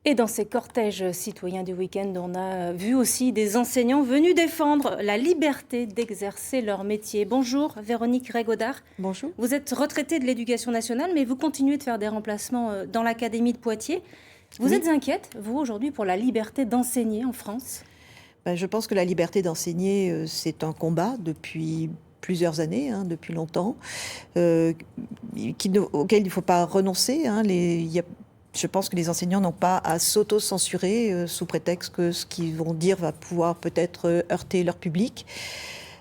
Et dans ces cortèges citoyens du week-end, on a vu aussi des enseignants venus défendre la liberté d'exercer leur métier. Bonjour Véronique Rey-Gaudart. Bonjour. Vous êtes retraitée de l'Éducation nationale, mais vous continuez de faire des remplacements dans l'Académie de Poitiers. Vous Oui, êtes inquiète, vous, aujourd'hui, pour la liberté d'enseigner en France ? je pense que la liberté d'enseigner, c'est un combat depuis plusieurs années, depuis longtemps, euh, auquel il ne faut pas renoncer. Je pense que les enseignants n'ont pas à s'auto-censurer sous prétexte que ce qu'ils vont dire va pouvoir peut-être heurter leur public.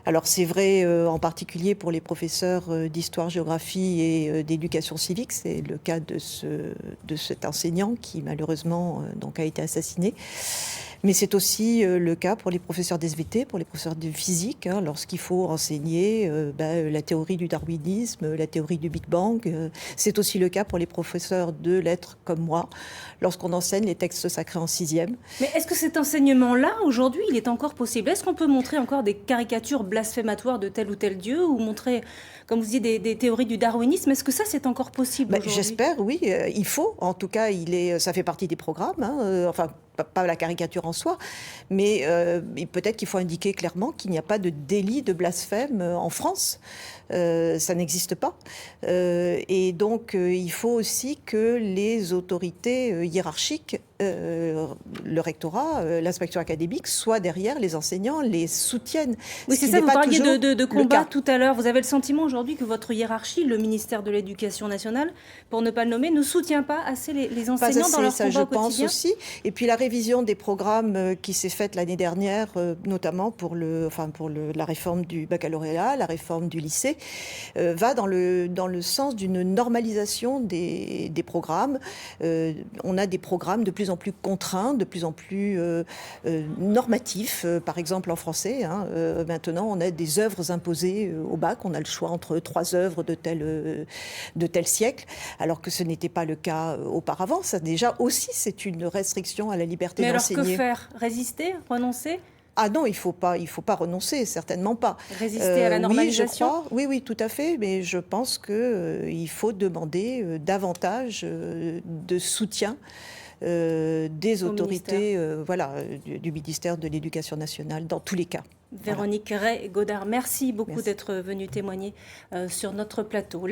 Alors c'est vrai en particulier pour les professeurs d'histoire, géographie et d'éducation civique. C'est le cas de cet enseignant qui malheureusement donc a été assassiné. Mais c'est aussi le cas pour les professeurs d'SVT, pour les professeurs de physique, lorsqu'il faut enseigner la théorie du darwinisme, la théorie du Big Bang. C'est aussi le cas pour les professeurs de lettres comme moi, lorsqu'on enseigne les textes sacrés en 6e. Mais est-ce que cet enseignement-là, aujourd'hui, il est encore possible ? Est-ce qu'on peut montrer encore des caricatures blasphématoires de tel ou tel dieu, ou montrer, comme vous disiez, des théories du darwinisme ? Est-ce que ça, c'est encore possible aujourd'hui ? J'espère, oui. Il faut. En tout cas, ça fait partie des programmes. Enfin, pas la caricature en soi, mais peut-être qu'il faut indiquer clairement qu'il n'y a pas de délit de blasphème en France. Ça n'existe pas. Et donc, il faut aussi que les autorités hiérarchiques, le rectorat, l'inspection académique, soient derrière les enseignants, les soutiennent. Oui, c'est ça, vous parliez de combat tout à l'heure. Vous avez le sentiment aujourd'hui que votre hiérarchie, le ministère de l'Éducation nationale, pour ne pas le nommer, ne soutient pas assez les enseignants dans leur ça, combat je au quotidien ? pense aussi. Et puis la révision des programmes qui s'est faite l'année dernière, notamment pour la réforme du baccalauréat, la réforme du lycée, va dans le sens d'une normalisation des programmes. On a des programmes de plus en plus contraints, de plus en plus normatifs. Par exemple en français, maintenant on a des œuvres imposées au bac. On a le choix entre 3 œuvres de tel siècle, alors que ce n'était pas le cas auparavant. Ça déjà aussi c'est une restriction à la liberté d'enseigner. Mais alors que faire ? Résister ? Renoncer ? Ah non, il faut pas renoncer, certainement pas. Résister à la normalisation ? Oui, je crois, oui, tout à fait, mais je pense que il faut demander davantage de soutien des autorités, du ministère de l'Éducation nationale, dans tous les cas. Véronique Rey-Gaudart, merci beaucoup Merci. d'être venue témoigner sur notre plateau.